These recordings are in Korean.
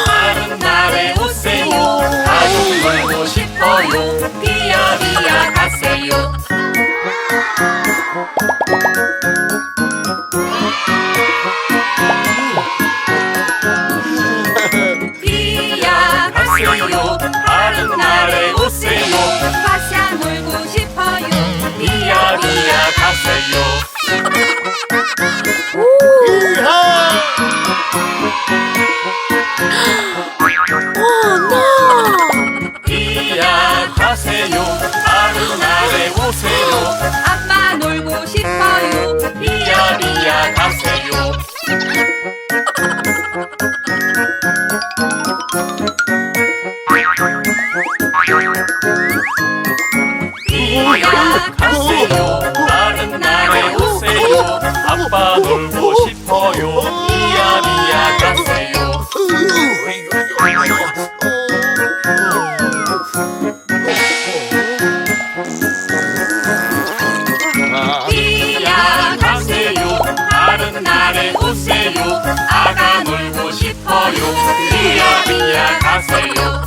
다른 날에 오세요. 가족 놀고 싶어요. 비야 가세요. 비야 가세요. 다른 날에 오세요. 가사 놀고 싶어요. 비야 가세요. 비야 가세요. 다른 날에 오세요. 아빠 놀고 싶어요. 비야 가세요. 비야 가세요. 다른 날에 오세요. 아빠 놀고 싶어요. 비야 가세요. 비야 가세요. 다른 날에 오세요. 아가 놀고 싶어요. 비야 가세요.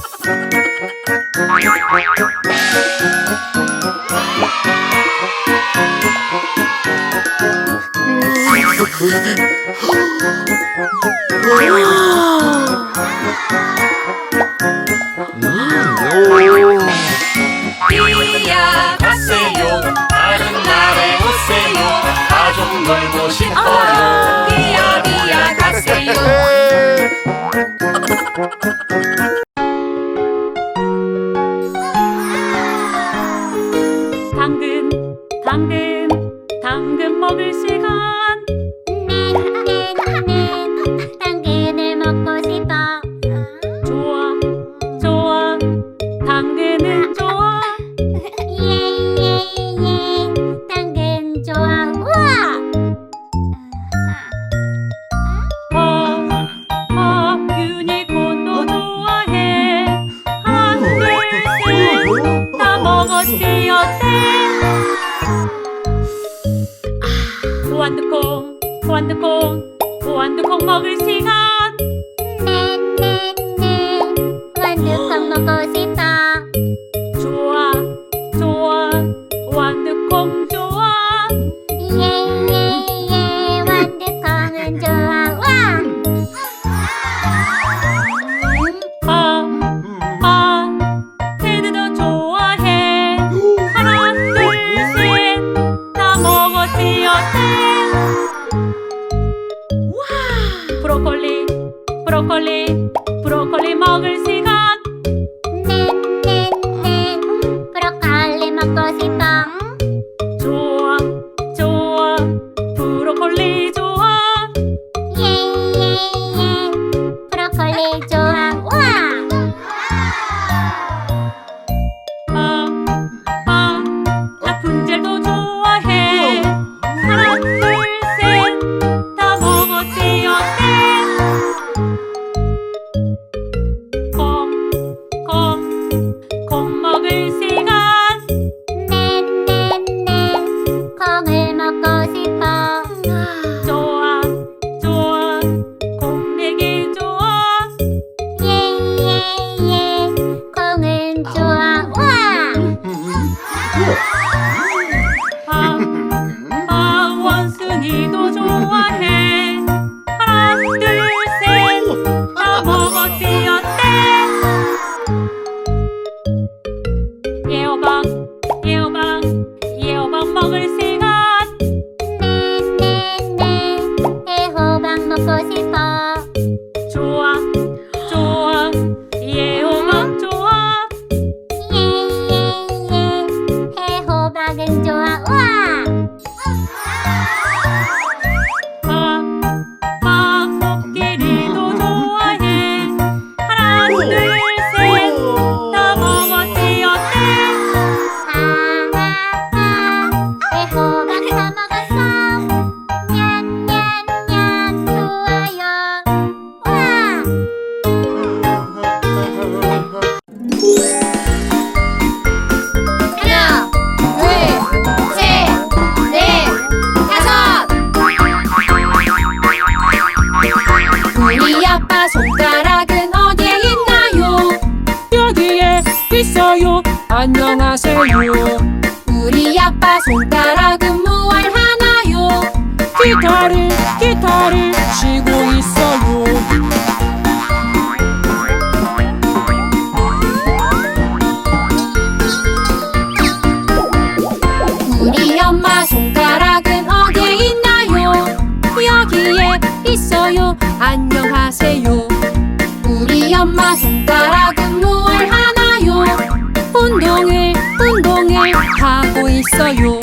비야 가세요. 다른 날에 오세요. 가족 놀고 싶어요. 비야 가세요. 당근 먹을 시간. 당근을 먹고 싶어. 좋아, 당근은 좋아. 예, 당근 좋아. 우와! 유니콘도 좋아해. 하나, 둘, 셋, 다 먹었지 어때? 완두콩 먹을 시간. 네, 완두콩 먹고 싶어. 좋아, 완두콩 좋아. 예, 완두콩은 좋아. 와! 테드도 좋아해. 하나, 둘, 셋, 다 먹었지 어때? 브로콜리 먹을 시간. 네, 브로콜리 먹고 싶어. 좋아, 브로콜리 좋아. 예, 브로콜리 좋아. 와! 라푼젤도 좋아해. 하나, 둘, 셋, 다 먹었지 어때? 콩 먹을 시간. 네, 콩을 먹고 싶어. 좋아, 콩내기 좋아. 예, 콩은 좋아. 와! 원숭이도 좋아해. 하나, 둘, 셋, 다 먹었지 어때? 안녕하세요. 우리 아빠 손가락은 무얼 하나요? 기타를 치고 있어요. 우리 엄마 손가락은 어디에 있나요? 여기에 있어요. 안녕하세요. 우리 엄마 손가락은 무얼 하나요? 운동을 하고 있어요.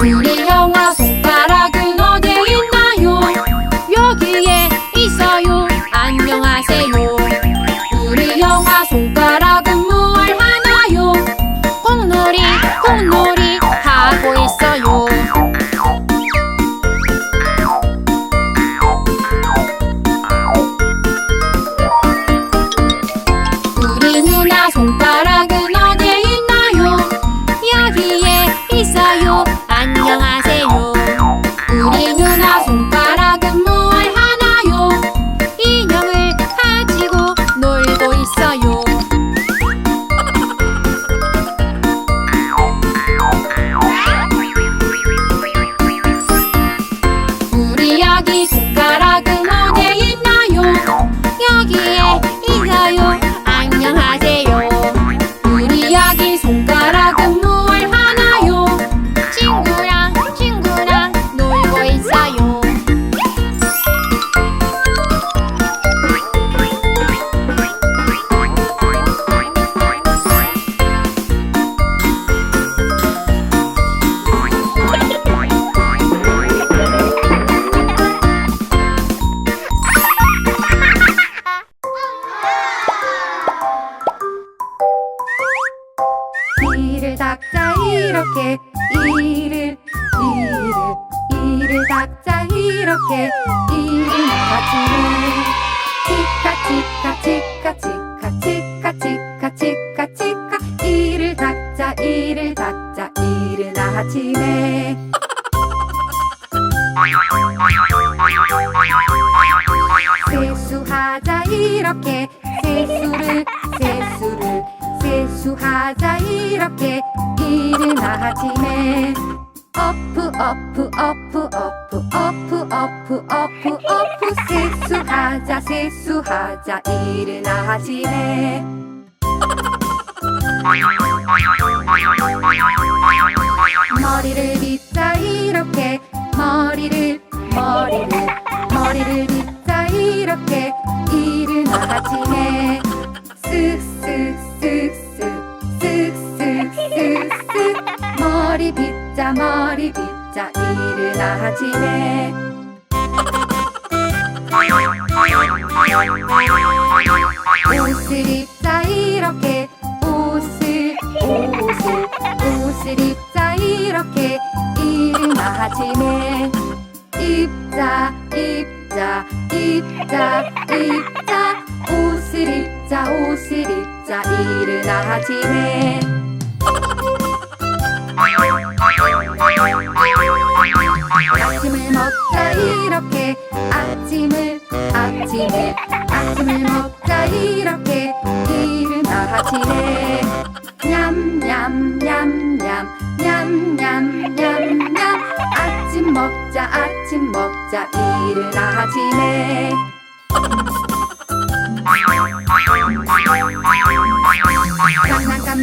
우리 형아 손가락은 어디에 있나요? 여기에 있어요. 안녕하세요. 우리 형아 손가락은 무얼 하나요? 공놀이 하고 있어요. 우리 누나 손가락은 어디에 있나요? 여기에 있어요. 안녕하세요. 우리 누나 손가락은 무얼 하나요? 인형을 가지고 놀고 있어요. 우리 아기 손가락은 어디에 있나요? 여기에 있어요. 안녕하세요. 우리 아기 손가락은 무얼 하나요? 친구랑 놀고 있어요. 이를 닦자 이렇게 이를 닦자 이렇게 이를 아침에 치카 이를 닦자 이른 아침에 세수하자 이렇게 세수하자 이렇게 이른 아침에 어프 세수하자 이른 아침에 머리를 빗자 이렇게 머리를 빗자 이렇게 이른 아침에 쓱쓱쓱쓱쓱쓱쓱 머리 빗자 이른 아침에 옷을 입자 이렇게 옷을 입자 이렇게 이른 아침에 입자 옷을 입자 이른 아침에 아침을 먹자 이렇게 아침을 먹자 이렇게 이른 아침에 냠냠냠냠 아침 먹자 이른 아침에 장난감